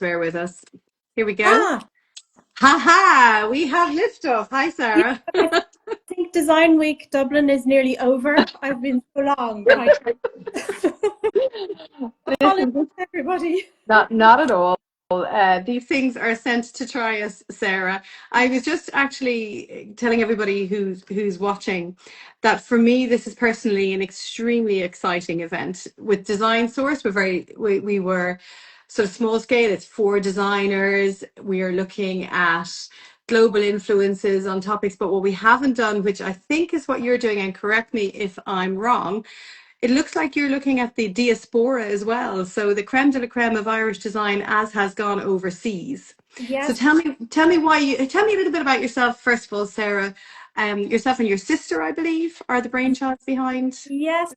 bear with us. Here we go. Ah, Ha ha! We have liftoff. Hi, yeah, Sarah. I think Design Week Dublin is nearly over. I've been so long trying to apologize Listen, to everybody. not at all. These things are sent to try us, Sarah. I was just actually telling everybody who's watching that for me this is personally an extremely exciting event. With Design Source, we were sort of small scale. It's 4 designers. We are looking at global influences on topics, but what we haven't done, which I think is what you're doing, and correct me if I'm wrong, it looks like you're looking at the diaspora as well. So the creme de la creme of Irish design as has gone overseas. So Yes, tell me a little bit about yourself, first of all, Sarah. Yourself and your sister, I believe, are the brainchilds behind. yes,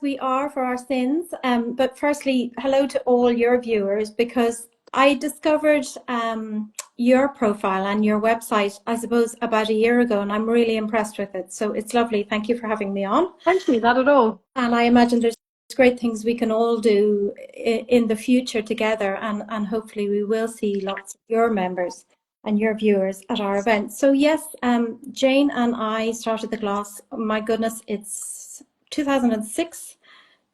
we are for our sins. But firstly, hello to all your viewers because I discovered your profile and your website, I suppose, about a year ago, and I'm really impressed with it. So it's lovely. Thank you for having me on. Thank you, not at all. And I imagine there's great things we can all do in the future together, and hopefully we will see lots of your members and your viewers at our event. So yes, Jane and I started the Gloss, my goodness, it's 2006,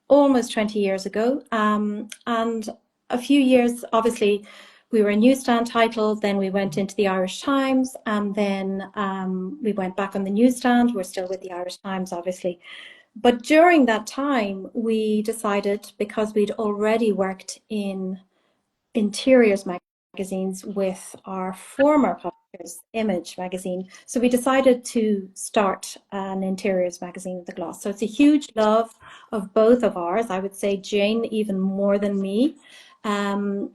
almost 20 years ago. And a few years, obviously, we were a newsstand title, then we went into the Irish Times, and then we went back on the newsstand. We're still with the Irish Times, obviously. But during that time, we decided, because we'd already worked in interiors magazines with our former publishers, Image magazine, so we decided to start an interiors magazine with the Gloss. So it's a huge love of both of ours. I would say Jane even more than me. And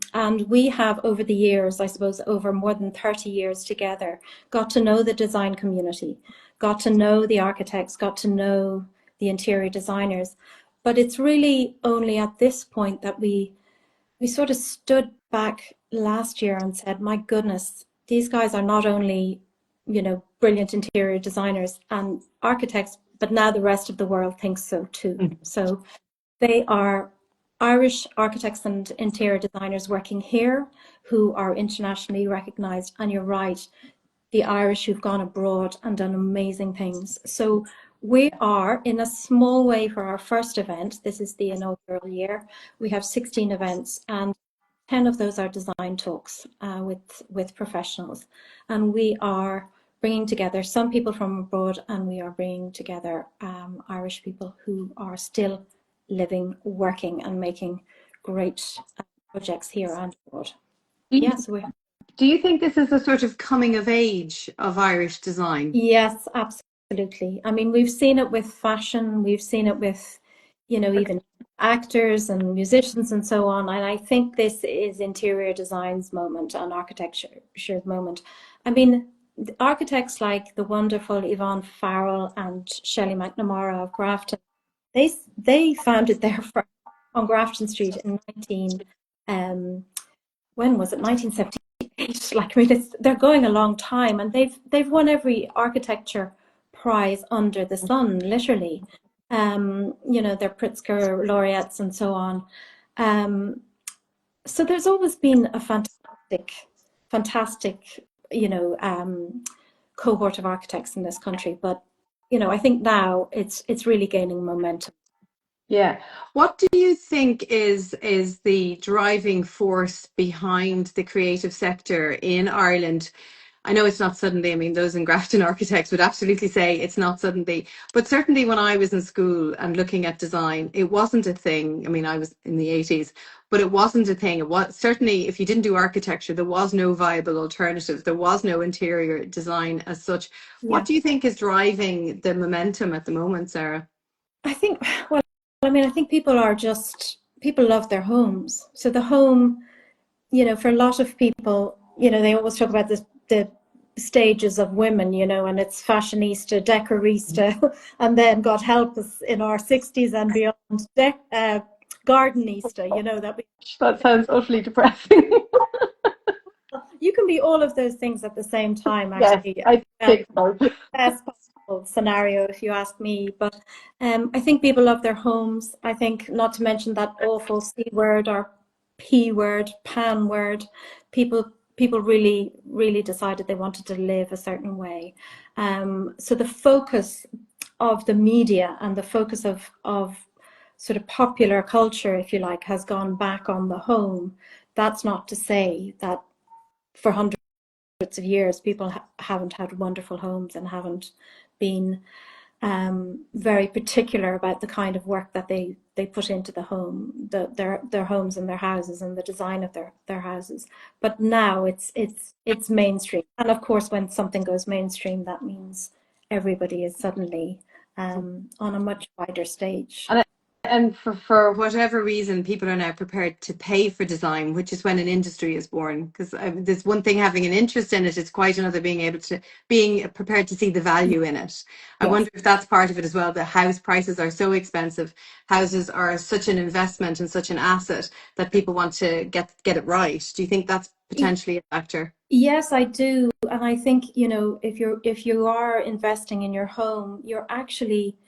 we have, over the years, I suppose over more than 30 years together, got to know the design community, got to know the architects, got to know the interior designers. But it's really only at this point that we sort of stood back last year and said, my goodness, these guys are not only, brilliant interior designers and architects, but now the rest of the world thinks so too. So they are Irish architects and interior designers working here who are internationally recognized. And you're right, the Irish who've gone abroad and done amazing things. So we are, in a small way, for our first event, this is the inaugural year, we have 16 events, and 10 of those are design talks with professionals. And we are bringing together some people from abroad, and we are bringing together Irish people who are still living, working, and making great projects here and abroad. Yes, we Do you think this is a sort of coming of age of Irish design? Yes, absolutely. I mean, we've seen it with fashion, we've seen it with, even actors and musicians and so on. And I think this is interior design's moment and architecture's moment. I mean, architects like the wonderful Yvonne Farrell and Shelley McNamara of Grafton, they founded their firm on Grafton Street in when was it, 1978? Like, I mean, they're going a long time, and they've won every architecture prize under the sun, literally. They're Pritzker laureates and so on. So there's always been a fantastic, cohort of architects in this country. But, I think now it's really gaining momentum. Yeah. What do you think is the driving force behind the creative sector in Ireland? I know it's not suddenly, I mean, those in Grafton architects would absolutely say it's not suddenly, but certainly when I was in school and looking at design, it wasn't a thing. I mean, I was in the 80s, but it wasn't a thing. It was certainly, if you didn't do architecture, there was no viable alternative. There was no interior design as such. What Yeah. do you think is driving the momentum at the moment, Sarah? I think, well, I mean, I think people love their homes. So the home, for a lot of people, they always talk about the stages of women, and it's fashionista, decorista, and then God help us in our 60s and beyond, gardenista, that That sounds utterly depressing. you can be all of those things at the same time, Yes, actually. I think so. Best possible scenario, if you ask me. But I think people love their homes. I think, not to mention that awful C word, our P word, pan word. People really decided they wanted to live a certain way. So the focus of the media and the focus of sort of popular culture, if you like, has gone back on the home. That's not to say that for hundreds of years people haven't had wonderful homes and haven't been very particular about the kind of work that they put into the home, their homes and their houses and the design of their houses. But now it's mainstream, and of course, when something goes mainstream, that means everybody is suddenly on a much wider stage. And for whatever reason, people are now prepared to pay for design, which is when an industry is born. Because there's one thing having an interest in it; it's quite another being prepared to see the value in it. I Yes. wonder if that's part of it as well. The house prices are so expensive. Houses are such an investment and such an asset that people want to get it right. Do you think that's potentially a factor? Yes, I do, and I think, you know, if you are investing in your home, you're actually,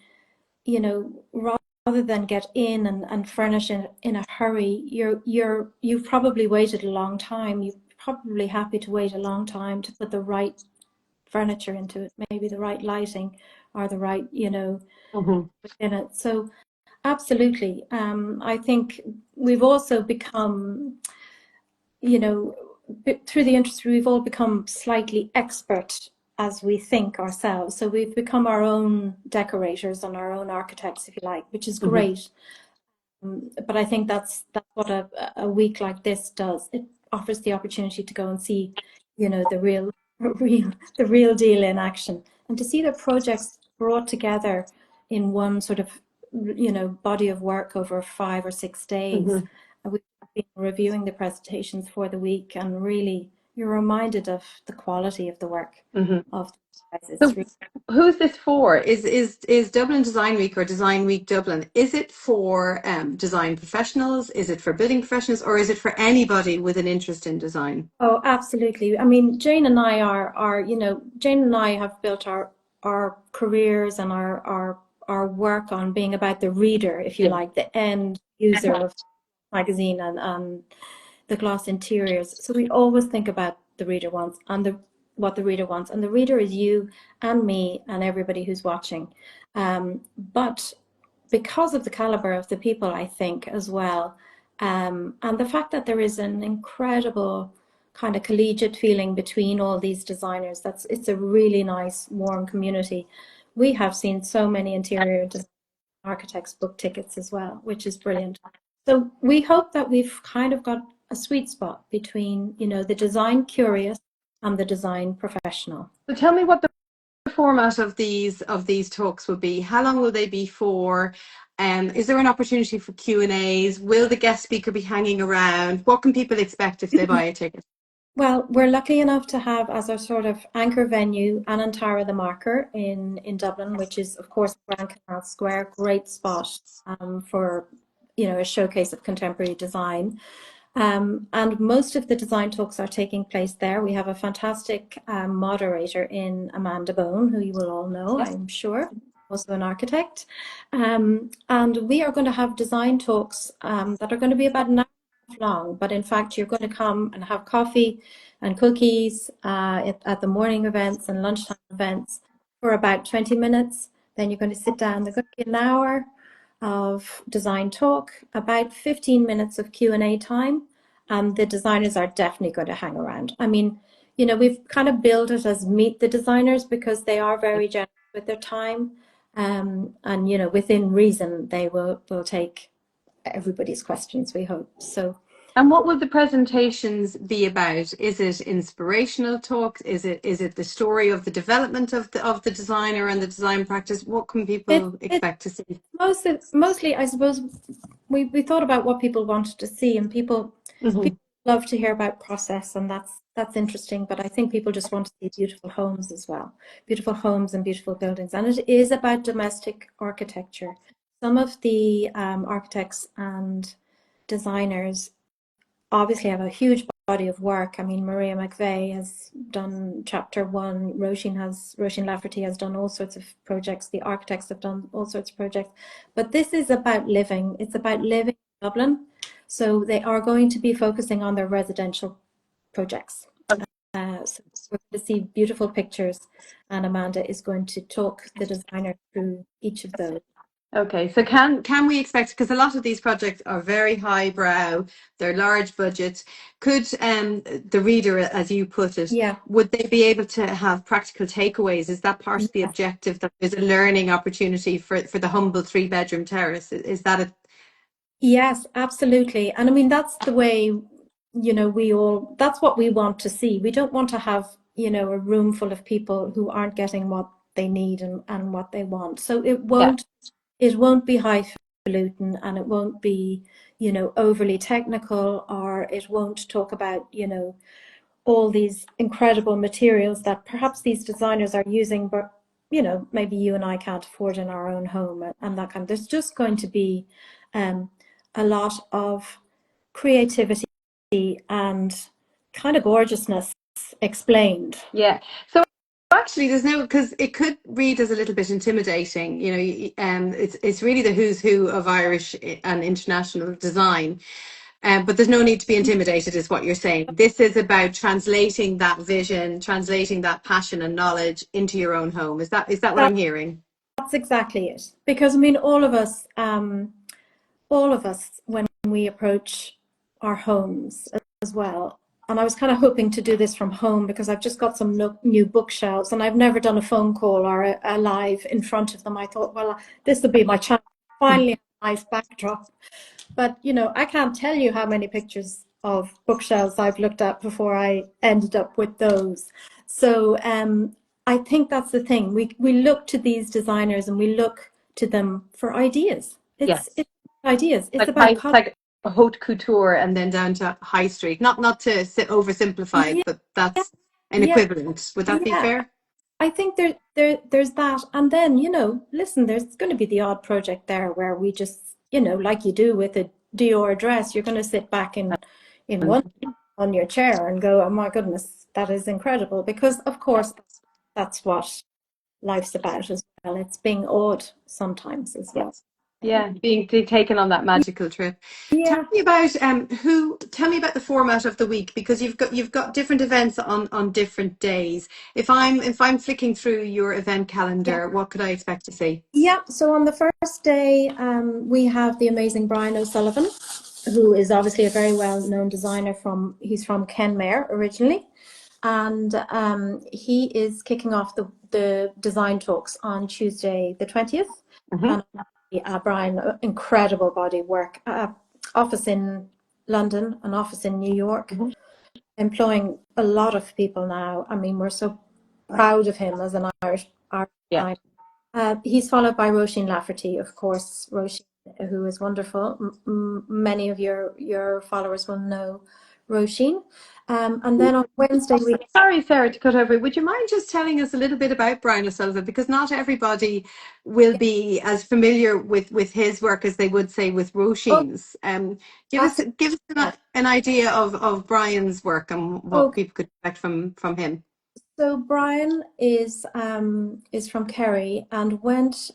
you know, rather than get in and furnish in a hurry, you've probably waited a long time. You're probably happy to wait a long time to put the right furniture into it, maybe the right lighting or the right, you know, Mm-hmm. in it. So absolutely. I think we've also become, you know, through the industry, we've all become slightly expert as we think ourselves. So we've become our own decorators and our own architects, if you like, which is Mm-hmm. great. But I think that's what a week like this does. It offers the opportunity to go and see, you know, the real deal in action, and to see the projects brought together in one sort of, you know, body of work over 5 or 6 days. Mm-hmm. We've been reviewing the presentations for the week, and really you're reminded of the quality of the work Mm-hmm. of the guys. It's So really, who's this for? Is Dublin Design Week or Design Week Dublin? Is it for design professionals? Is it for building professionals, or is it for anybody with an interest in design? oh, absolutely. I mean, Jane and I you know, Jane and I have built our careers and our work on being about the reader, if you Yeah. like, the end user of the magazine and the gloss interiors. So we always think about the reader wants and what the reader wants, and the reader is you and me and everybody who's watching. But because of the caliber of the people, I think, as well, and the fact that there is an incredible kind of collegiate feeling between all these designers, it's a really nice, warm community. We have seen so many interior architects book tickets as well, which is brilliant. So we hope that we've kind of got a sweet spot between, you know, the design curious and the design professional. So tell me what the format of these talks will be. How long will they be for? Is there an opportunity for Q&As? Will the guest speaker be hanging around? What can people expect if they buy a ticket? Well, we're lucky enough to have as our sort of anchor venue Anantara the Marker in Dublin, which is, of course, Grand Canal Square, great spot for, you know, a showcase of contemporary design. And most of the design talks are taking place there. We have a fantastic moderator in Amanda Bone, who you will all know, Yes. I'm sure, also an architect. And we are going to have design talks that are going to be about an hour long, but in fact, you're going to come and have coffee and cookies at the morning events and lunchtime events for about 20 minutes. Then you're going to sit down. There's going to be an hour of design talk, about 15 minutes of Q&A time, and the designers are definitely going to hang around. I mean, you know, we've kind of built it as meet the designers because they are very generous with their time, and you know, within reason, they will take everybody's questions, we hope. So And what will the presentations be about? Is it inspirational talks? Is it the story of the development of the designer and the design practice? What can people it's expect to see? mostly, I suppose, we thought about what people wanted to see, and people Mm-hmm. love to hear about process, and that's interesting. But I think people just want to see beautiful homes as well, beautiful homes and beautiful buildings. And it is about domestic architecture. Some of the architects and designers obviously have a huge body of work. I mean, Maria McVeigh has done chapter one. Roisin Lafferty has done all sorts of projects. The architects have done all sorts of projects. But this is about living. It's about living in Dublin. So they are going to be focusing on their residential projects. So we're going to see beautiful pictures, and Amanda is going to talk the designer through each of those. Okay, so can we expect, because a lot of these projects are very highbrow, they're large budgets, could the reader, as you put it, Yeah. would they be able to have practical takeaways? Is that part of the Yes. objective, that there's a learning opportunity for the humble 3-bedroom terrace? Is that a Yes, absolutely. And I mean, that's the way, you know, that's what we want to see. We don't want to have, you know, a room full of people who aren't getting what they need and what they want. So it yeah, won't be highfalutin, and it won't be, you know, overly technical, or it won't talk about, you know, all these incredible materials that perhaps these designers are using, but, you know, maybe you and I can't afford in our own home, and that kind of, there's just going to be a lot of creativity and kind of gorgeousness explained. yeah. So actually, there's no, because it could read as a little bit intimidating. You know, it's really the who's who of Irish and international design. But there's no need to be intimidated, is what you're saying. This is about translating that vision, translating that passion and knowledge into your own home. Is that what I'm hearing? That's exactly it. Because I mean, all of us, when we approach our homes as well. And I was kind of hoping to do this from home because I've just got some new bookshelves, and I've never done a phone call or a live in front of them. I thought, well, this will be my chance. Finally, a nice backdrop. But, you know, I can't tell you how many pictures of bookshelves I've looked at before I ended up with those. So I think that's the thing. We look to these designers and we look to them for ideas. It's Yes. ideas. It's Like about it's like a haute couture and then down to high street. Not to oversimplify it, yeah, but that's an yeah, equivalent. Would that be yeah. fair? I think there's that. And then, you know, listen, there's going to be the odd project there where we just, you know, like you do with a Dior dress, you're going to sit back in one on your chair and go, oh my goodness, that is incredible. Because of course that's what life's about as well. It's being awed sometimes as well. Yes. Yeah, being taken on that magical trip. Tell Yeah, me about tell me about the format of the week, because you've got different events on different days. If I'm flicking through your event yeah. calendar, what could I expect to see? Yeah, so on the first day, we have the amazing Brian O'Sullivan, who is obviously a very well-known designer he's from Kenmare originally. And he is kicking off the design talks on Tuesday the 20th. Hmm. And Brian, incredible body work, office in London, an office in New York, Hmm. employing a lot of people now. I mean, we're so proud of him as an Irish Yeah. designer. He's followed by Roisin Lafferty, of course. Roisin, who is wonderful. Many of your followers will know Roisin. And then on Wednesday, Sorry, Sarah, to cut over. Would you mind just telling us a little bit about Brian O'Sullivan? Because not everybody will be as familiar with his work as they would say with oh, Roisin's. Give us absolutely. give us an idea of Brian's work and what Okay, people could expect from him. so Brian is from Kerry and went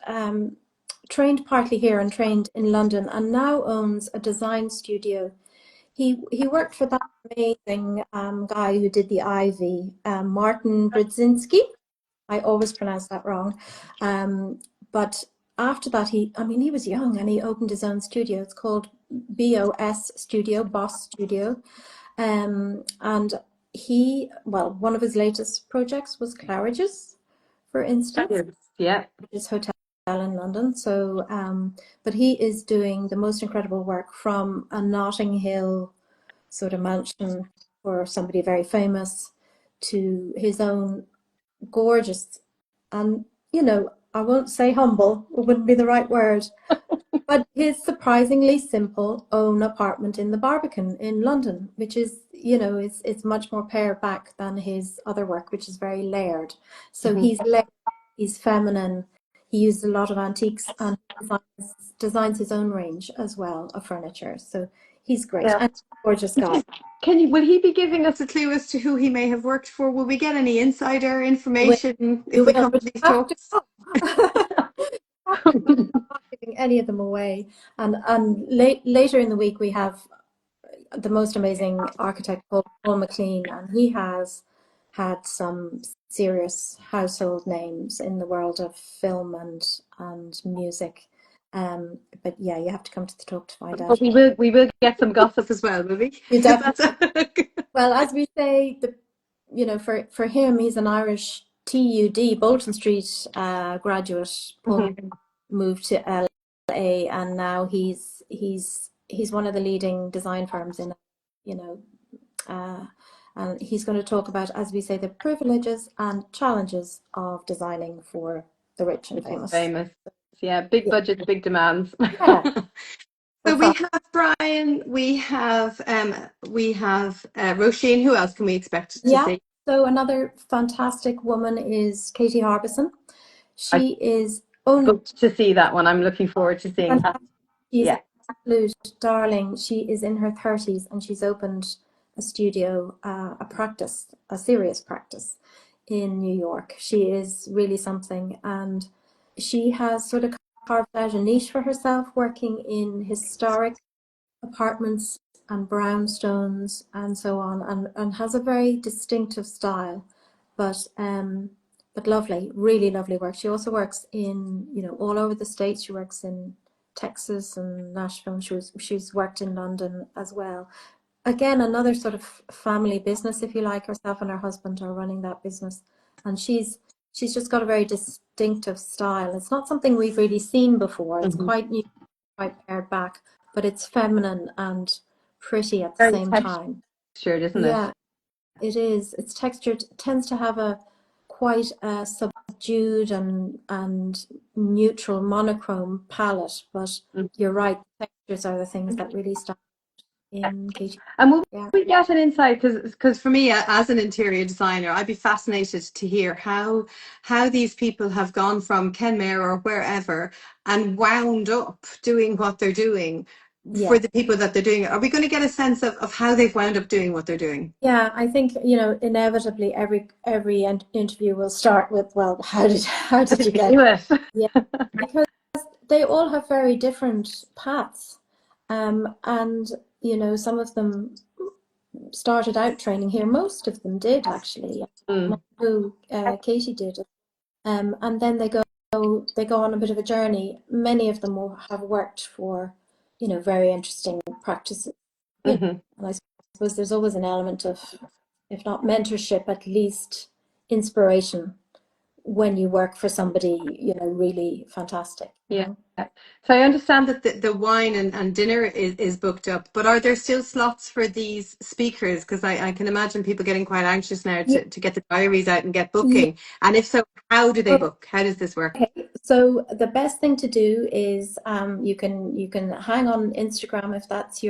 trained partly here and trained in London, and now owns a design studio. He worked for that amazing guy who did the Ivy, Martin Brzezinski. I always pronounce that wrong. But after that, he was young and he opened his own studio. It's called BOS Studio, Boss Studio. And one of his latest projects was Claridge's, for instance, Yeah. his hotel in London. So, but he is doing the most incredible work from a Notting Hill sort of mansion for somebody very famous to his own gorgeous, and you know, I won't say humble, it wouldn't be the right word, but his surprisingly simple own apartment in the Barbican in London, which is, you know, it's much more pared back than his other work, which is very layered. So Mhm. he's layered, he's feminine, he used a lot of antiques, and designs his own range as well of furniture. So he's great Yeah. and gorgeous guy. Will he be giving us a clue as to who he may have worked for? Will we get any insider You will, information you if we will, come but to these you have to talks? come. Have to come. I'm not giving any of them away. And later in the week we have the most amazing architect called Paul McLean, and he has had some serious household names in the world of film and music. But yeah, you have to come to the talk to find But out. we will get some gossip as well, will we? You That's definitely, well, as we say, for him, he's an Irish TUD, Bolton Street graduate. Paul Mhm. moved to LA, and now he's one of the leading design firms in, you know, and he's going to talk about, as we say, the privileges and challenges of designing for the rich and famous. Famous. Yeah, big Yeah, budget, big demands. yeah. So So we far, have Brian, we have Roisin. Who else can we expect to yeah. see? So another fantastic woman is Katie Harbison. I've She is only booked to see that one. I'm looking forward to seeing that. fantastic. She is an Yeah. absolute darling. She is in her 30s and she's opened a studio, a practice, a serious practice in New York. She is really something, and she has sort of carved out a niche for herself working in historic apartments and brownstones and so on, and has a very distinctive style, but lovely, really lovely work. She also works in, all over the States. She works in Texas and Nashville. She's worked in London as well. Again, another sort of family business, if you like. Herself and her husband are running that business, and she's just got a very distinctive style. It's not something we've really seen before. It's Mhm. quite new, quite pared back, but it's feminine and pretty at the Very same time. textured, isn't it? Yeah, it is. It's textured. It tends to have a quite a subdued and neutral monochrome palette, but Mm. you're right. Textures are the things that really stand in Katie. And will Yeah. we get an insight? Because for me, as an interior designer, I'd be fascinated to hear how these people have gone from Kenmare or wherever and wound up doing what they're doing for Yeah. the people that they're doing it. Are we going to get a sense of how they've wound up doing what they're doing? Yeah, I think, inevitably every interview will start with, well, how did you get? Do it. Yeah, because they all have very different paths. And, some of them started out training here. Most of them did, actually. I Mm, know Katie did. And then they go on a bit of a journey. Many of them will have worked for, very interesting practices. mhm. And I suppose there's always an element of, if not mentorship, at least inspiration when you work for somebody, really fantastic, Yeah. So I understand that the wine and dinner is booked up, but are there still slots for these speakers? Because I can imagine people getting quite anxious now Yeah, to get the diaries out and get yeah. booking. And if so, how do they book? How does this work? Okay, so the best thing to do is you can hang on Instagram if that's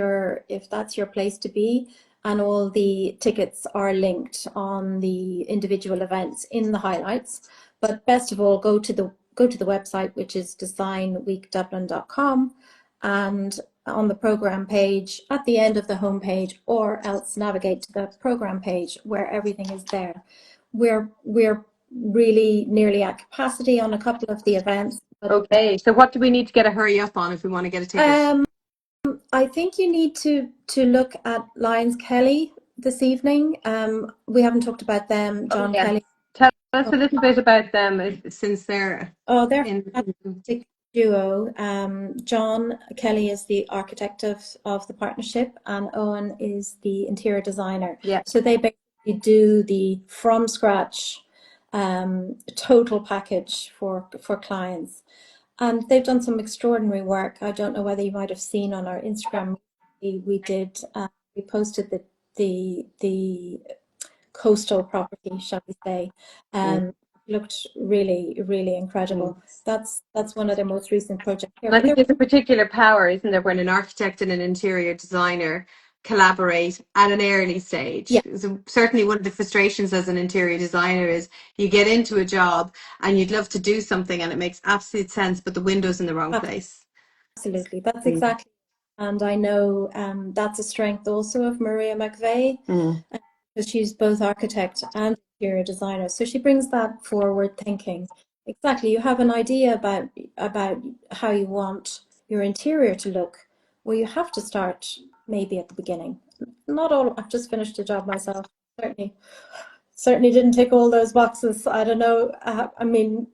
your place to be, and all the tickets are linked on the individual events in the highlights. But best of all, go to the website, which is designweekdublin.com, and on the program page at the end of the homepage, or else navigate to the program page where everything is there. We're really nearly at capacity on a couple of the events, but Okay. So what do we need to get a hurry up on if we want to get a ticket? I think you need to look at Lions Kelly this evening. We haven't talked about them. Oh, John yes. Kelly. Tell us a little bit about them since they're Oh, they're in. fantastic duo. John Kelly is the architect of the partnership, and Owen is the interior designer. Yeah. So they basically do the from scratch total package for clients. And they've done some extraordinary work. I don't know whether you might have seen on our Instagram. We posted the coastal property, shall we say. Mm. Looked really, really Mm. incredible. That's one of their most recent projects here. And I But think they're there's a particular power, isn't there, when an architect and an interior designer collaborate at an early stage. yeah, So certainly one of the frustrations as an interior designer is you get into a job and you'd love to do something and it makes absolute sense, but the window's in the wrong place. absolutely. That's Mm. exactly. And I know that's a strength also of Maria McVeigh, Mm. because she's both architect and interior designer. So she brings that forward thinking. Exactly. You have an idea about how you want your interior to look. Well, you have to start maybe at the beginning not all. I've just finished a job myself. Certainly didn't tick all those boxes. I don't know. I mean,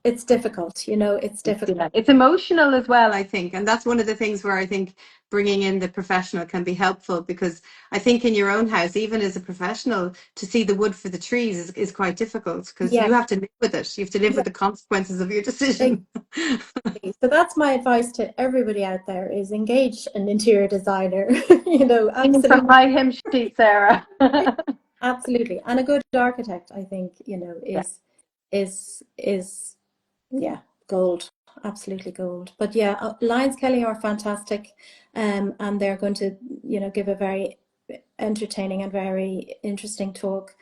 it's difficult, it's difficult. Yeah, it's emotional as well, I think. And that's one of the things where I think bringing in the professional can be helpful, because I think in your own house, even as a professional, to see the wood for the trees is quite difficult, because Yeah, you have to live with it. You have to live yeah, with the consequences of your decision. exactly. So that's my advice to everybody out there is engage an interior designer, From absolutely. my hymn sheet, Sarah. Absolutely. And a good architect, I think, Yeah. is yeah, gold. Absolutely gold. But yeah, Lions Kelly are fantastic. And they're going to, give a very entertaining and very interesting talk.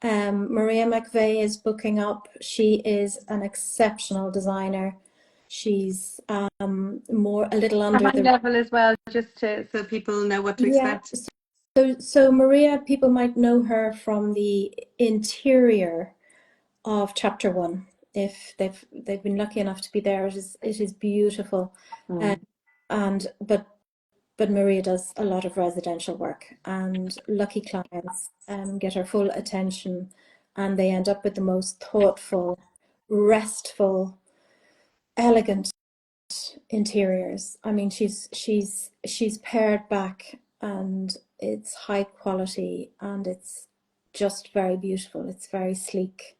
Maria McVeigh is booking up. She is an exceptional designer. She's a little A under high the level as well, just so people know what to yeah. expect. So Maria, people might know her from the interior of chapter 1. If they've been lucky enough to be there, it is beautiful. Mm. And but Maria does a lot of residential work, and lucky clients get her full attention, and they end up with the most thoughtful, restful, elegant interiors. I mean, she's pared back, and it's high quality, and it's just very beautiful. It's very sleek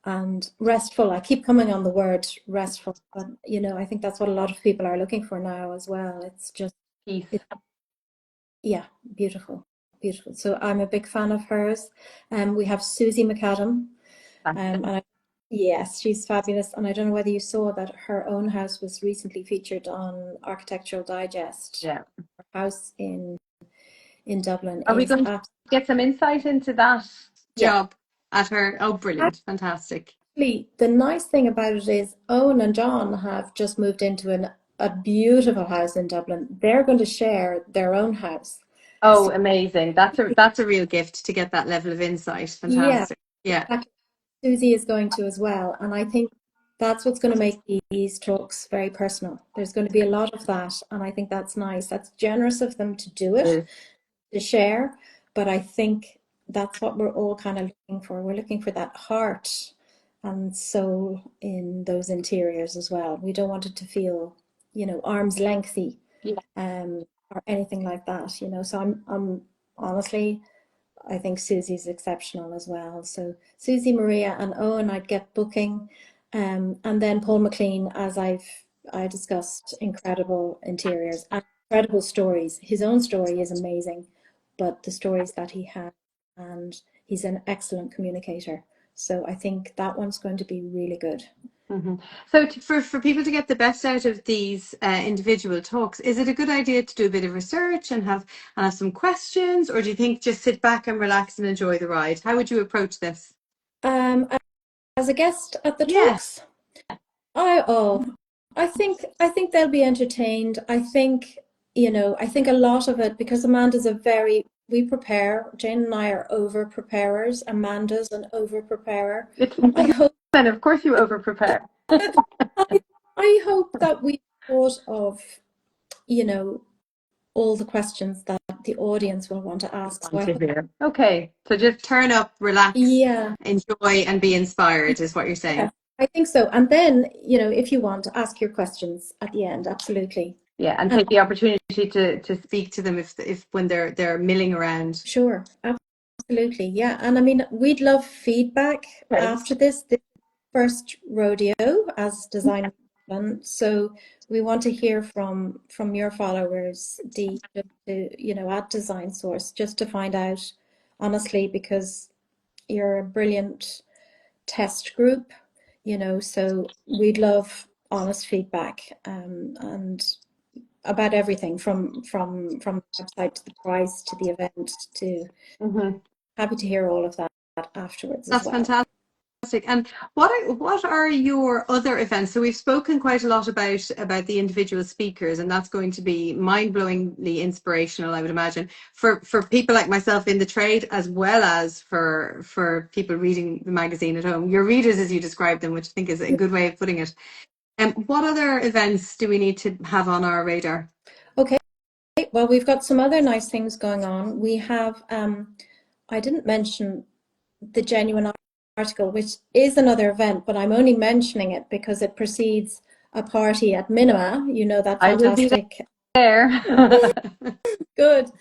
and restful. I keep coming on the word restful, but I think that's what a lot of people are looking for now as well. It's just, Peace. yeah, beautiful, beautiful. So I'm a big fan of hers. We have Susie McAdam, and yes, she's fabulous. And I don't know whether you saw that her own house was recently featured on Architectural Digest. Yeah. Her house in Dublin Are we is going to get some insight into that yeah. job at her? Oh, brilliant. Fantastic. Actually, the nice thing about it is Owen and John have just moved into a beautiful house in Dublin. They're going to share their own house. Oh, So, amazing. That's a real gift to get that level of insight. yeah, Fantastic. Yeah. exactly. Susie is going to as well. And I think that's what's going to make these talks very personal. There's going to be a lot of that. And I think that's nice. That's generous of them to do it, to share. But I think that's what we're all kind of looking for. We're looking for that heart and soul in those interiors as well. We don't want it to feel, arm's lengthy, Yeah. or anything like that, So I'm honestly, I think Susie's exceptional as well. So Susie, Maria, and Owen, I'd get booking, and then Paul McLean, as I discussed, incredible interiors and incredible stories. His own story is amazing, but the stories that he has, and he's an excellent communicator. So I think that one's going to be really good. Mm-hmm. So for people to get the best out of these individual talks, is it a good idea to do a bit of research and have some questions, or do you think just sit back and relax and enjoy the ride? How would you approach this? Um, as a guest at the Yeah. talks, I think they'll be entertained. I think a lot of it, because we prepare. Jane and I are over preparers. Amanda's an over preparer. It's I hope then of course you over prepare. I hope that we thought of, all the questions that the audience will want to ask. So I hope, Okay, so just turn up, relax, yeah, enjoy, and be inspired is what you're saying. yeah, I think so. And then, if you want to ask your questions at the end, absolutely. Yeah, and And take the opportunity to speak to them if when they're milling around. sure, absolutely. Yeah. And I mean, we'd love feedback Okay. after this first rodeo as Design Week Dublin. So we want to hear from your followers, Dee, just to, at Design Source, just to find out honestly, because you're a brilliant test group, so we'd love honest feedback, and about everything from the website to the price to the event to Mm-hmm. happy to hear all of that afterwards as That's well. fantastic. And what are your other events? So we've spoken quite a lot about the individual speakers, and that's going to be mind-blowingly inspirational, I would imagine, for people like myself in the trade, as well as for people reading the magazine at home. Your readers, as you describe them, which I think is a good way of putting it. What other events do we need to have on our radar? Okay, Well, we've got some other nice things going on. We have, I didn't mention the Genuine article, which is another event, but I'm only mentioning it because it precedes a party at Minima, you know, that I will be fantastic. there. Good.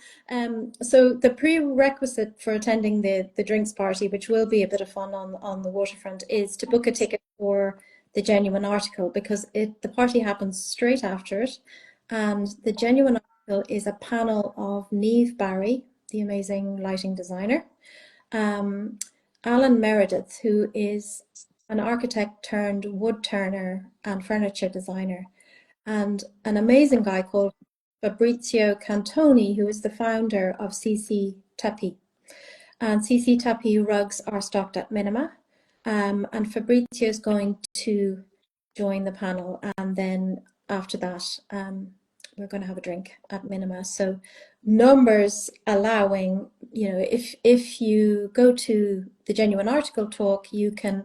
So the prerequisite for attending the drinks party, which will be a bit of fun on the waterfront, is to book a ticket for the Genuine article, because the party happens straight after it. And the Genuine article is a panel of Niamh Barry, the amazing lighting designer, Alan Meredith, who is an architect turned wood turner and furniture designer, and an amazing guy called Fabrizio Cantoni, who is the founder of CC Tapis. And CC Tapis rugs are stocked at Minima. And Fabrizio is going to join the panel. And then after that, we're going to have a drink at Minima. So numbers allowing, you know, if you go to the Genuine Article talk, you can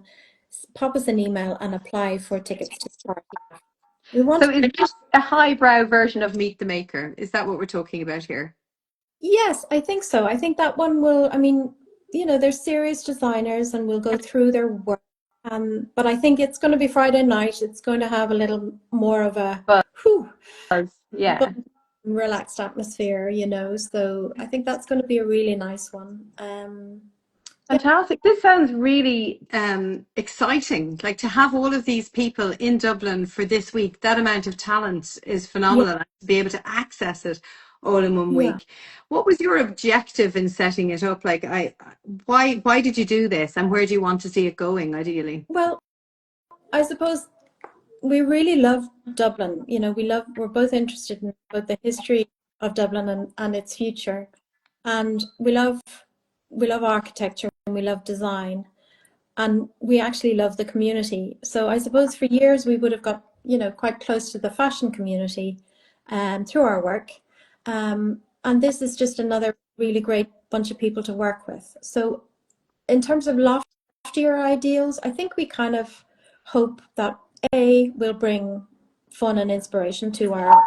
pop us an email and apply for tickets to the party. So is this a highbrow version of Meet the Maker? Is that what we're talking about here? Yes, I think so. I think that one will, I mean, you know, they're serious designers and we'll go through their work. But I think it's going to be Friday night. It's going to have a little more of a Yeah. relaxed atmosphere, you know. So I think that's going to be a really nice one. Fantastic. This sounds really exciting. Like, to have all of these people in Dublin for this week, that amount of talent is phenomenal. Yeah, And to be able to access it all in one yeah. week. What was your objective in setting it up? Like, why did you do this, and where do you want to see it going, ideally? Well, I suppose we really love Dublin. You know, we're both interested in both the history of Dublin and its future. And we love architecture and we love design, and we actually love the community. So I suppose for years we would have got, you know, quite close to the fashion community through our work. And this is just another really great bunch of people to work with. So in terms of loftier ideals, I think we kind of hope that will bring fun and inspiration to our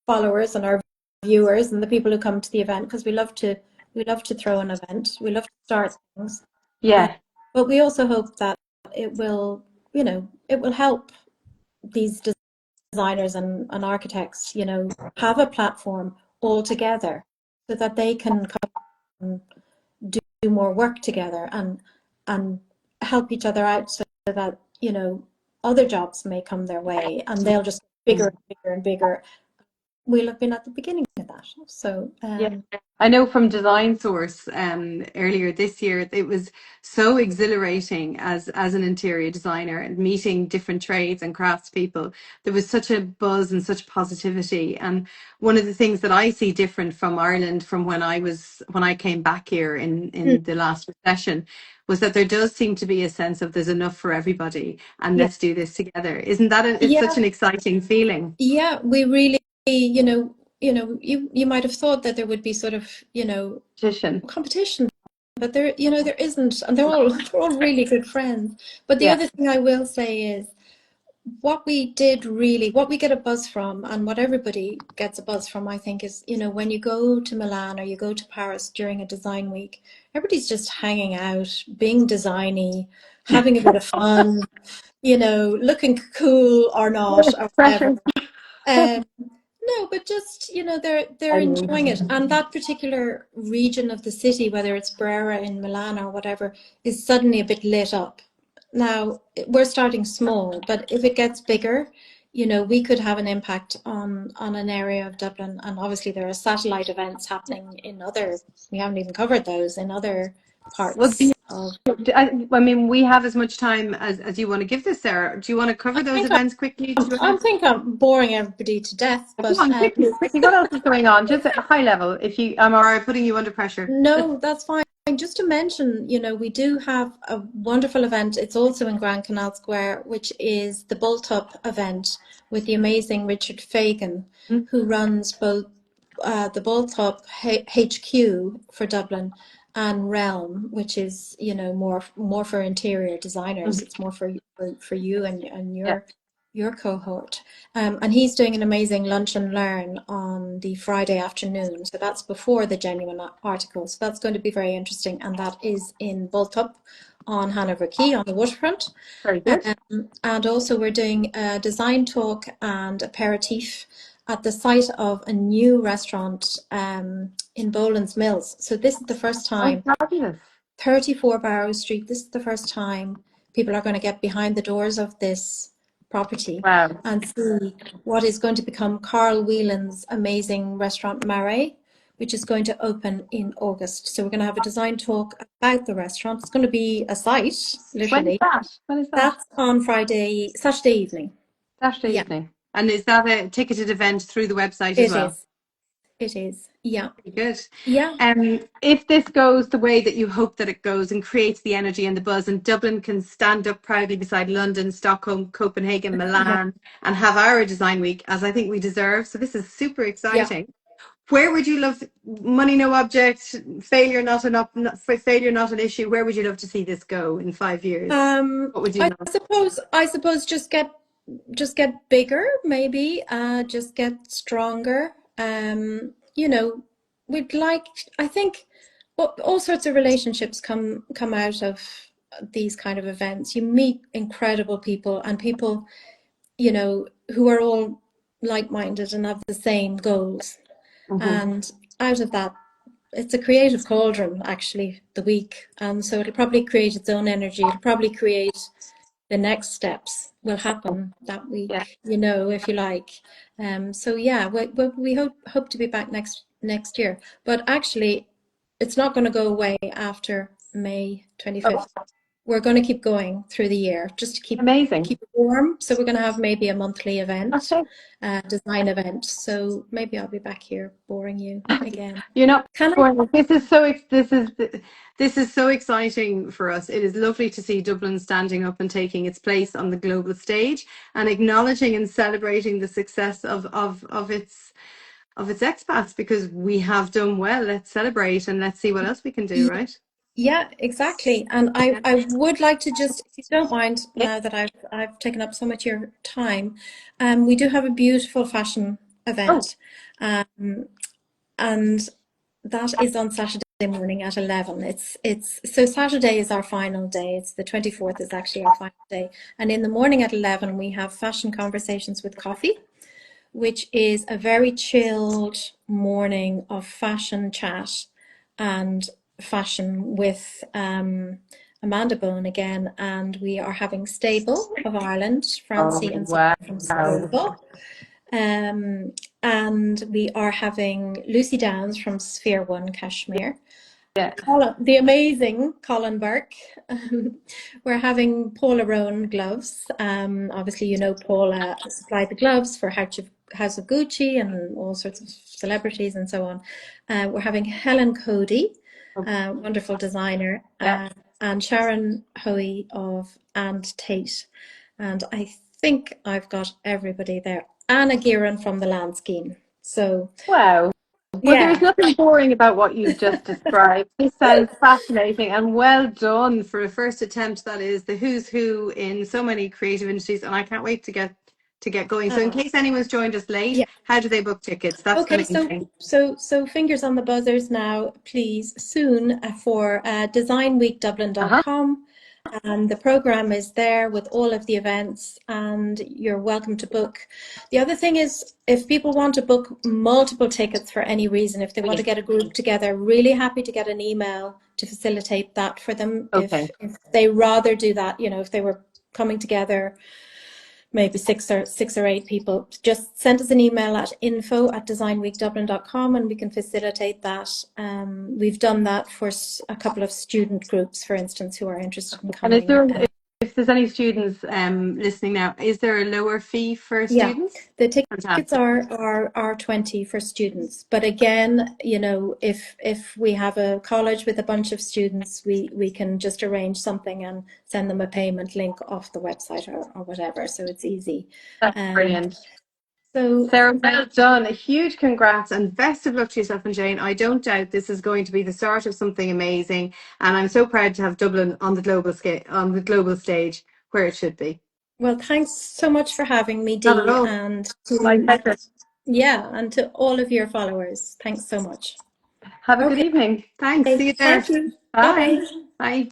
followers and our viewers and the people who come to the event, because we love to throw an event, we love to start things, yeah. but we also hope that it will, you know, it will help these designers and architects, you know, have a platform all together so that they can come and do more work together and help each other out, so that, you know, other jobs may come their way and they'll just get bigger and bigger and bigger. We'll have been at the beginning of that. So Yeah. I know from Design Source earlier this year, it was so exhilarating as an interior designer and meeting different trades and craftspeople. There was such a buzz and such positivity. And one of the things that I see different from Ireland from when I came back here in the last recession was that there does seem to be a sense of there's enough for everybody and yeah, let's do this together. Isn't that it's such yeah, an exciting feeling? yeah, we really, you might have thought that there would be sort of, you know, Competition. competition, but there isn't, and they're all really good friends. But the Yeah. other thing I will say is, what we get a buzz from, and what everybody gets a buzz from, I think, is, you know, when you go to Milan or you go to Paris during a design week, everybody's just hanging out, being designy, having a bit of fun, you know, looking cool or not, or whatever. Pressure. Um, no, but just, you know, they're I know. enjoying it. And that particular region of the city, whether it's Brera in Milan or whatever, is suddenly a bit lit up. Now, we're starting small, but if it gets bigger, you know, we could have an impact on an area of Dublin. And obviously there are satellite events happening in other, we haven't even covered those, in other Well, parts of. I mean, we have as much time as you want to give this, Sarah. Do you want to I cover those think events quickly? I think I'm boring everybody to death, Come but on, quickly, quickly. What else is going on? Just at a high level, if you Am I putting you under pressure? no, that's fine. Just to mention, you know, we do have a wonderful event. It's also in Grand Canal Square, which is the Bolt Up event with the amazing Richard Fagan, who runs both the Bolt Up HQ for Dublin and Realm, which is, you know, more for interior designers. It's more for you and yeah. your your cohort. And he's doing an amazing lunch and learn on the Friday afternoon. So that's before the genuine article. So that's going to be very interesting. And that is in Boltup on Hanover Quay on the waterfront. Very good. And also we're doing a design talk and aperitif at the site of a new restaurant in Boland's Mills. So this is the first time, Oh, fabulous. 34 Barrow Street, this is the first time people are going to get behind the doors of this property Wow. and see what is going to become Carl Whelan's amazing restaurant Marais, which is going to open in August. So we're going to have a design talk about the restaurant. It's going to be a site, When is literally. that? When is that? That's on Saturday evening. Saturday Yeah. evening. And is that a ticketed event through the website as well? It is. Yeah. Very good. Yeah. If this goes the way that you hope that it goes and creates the energy and the buzz, and Dublin can stand up proudly beside London, Stockholm, Copenhagen, Milan, and have our design week, as I think we deserve. So this is super exciting. Yeah. Where would you love, money no object, failure not an issue, where would you love to see this go in 5 years? What would you I suppose just get bigger, maybe, just get stronger. You know, I think all sorts of relationships come out of these kind of events. You meet incredible people, and people, you know, who are all like-minded and have the same goals. Mm-hmm. And out of that, it's a creative cauldron, actually, the week. And so it'll probably create its own energy. It'll probably create the next steps will happen that week, you know, if you like. So yeah, we hope to be back next year. But actually, it's not going to go away after May 25th. We're going to keep going through the year, just to keep it warm. So we're going to have maybe a monthly event, design event. So maybe I'll be back here boring you again. You're not. This is so exciting for us. It is lovely to see Dublin standing up and taking its place on the global stage and acknowledging and celebrating the success of its expats, because we have done well. Let's celebrate and let's see what else we can do, right? Yeah, exactly. And I would like to just, if you don't mind, now that I've taken up so much of your time, we do have a beautiful fashion event, and that is on Saturday morning at 11. So Saturday is our final day. It's the 24th is actually our final day, and in the morning at 11 we have fashion conversations with coffee, which is a very chilled morning of fashion chat and fashion with Amanda Bone again, and we are having Stable of Ireland, Francie and Sarah from Stable, and we are having Lucy Downs from Sphere One Kashmir. The amazing Colin Burke. We're having Paula Rowan gloves. Obviously, you know, Paula supplied the gloves for House of Gucci and all sorts of celebrities and so on. We're having Helen Cody, wonderful designer, and Sharon Hoey of And Tate. And I think I've got everybody there. Anna Gearan from the Land Scheme. So wow. Well, there's nothing boring about what you've just described. This sounds fascinating, and well done for a first attempt. That is the who's who in so many creative industries, and I can't wait to get going. So in case anyone's joined us late, how do they book tickets? That's okay. So fingers on the buzzers now, please, soon for designweekdublin.com. And the program is there with all of the events, and you're welcome to book. The other thing is, if people want to book multiple tickets for any reason, if they want to get a group together, really happy to get an email to facilitate that for them. If they rather do that, you know, if they were coming together, maybe six or eight people, just send us an email at info@designweekdublin.com and we can facilitate that. We've done that for a couple of student groups, for instance, who are interested in coming. And if there's any students listening now, is there a lower fee for students? The tickets are 20 for students, but again, you know, if we have a college with a bunch of students, we can just arrange something and send them a payment link off the website or whatever, so it's easy. That's brilliant. So Sarah, well done. A huge congrats and best of luck to yourself and Jane. I don't doubt this is going to be the start of something amazing, and I'm so proud to have Dublin on the global scale, on the global stage, where it should be. Well, thanks so much for having me, Not at Dee, all. and My pleasure. and to all of your followers. Thanks so much. Have a good Okay, evening. Thanks. See you there. thank you. Bye. Bye. Bye.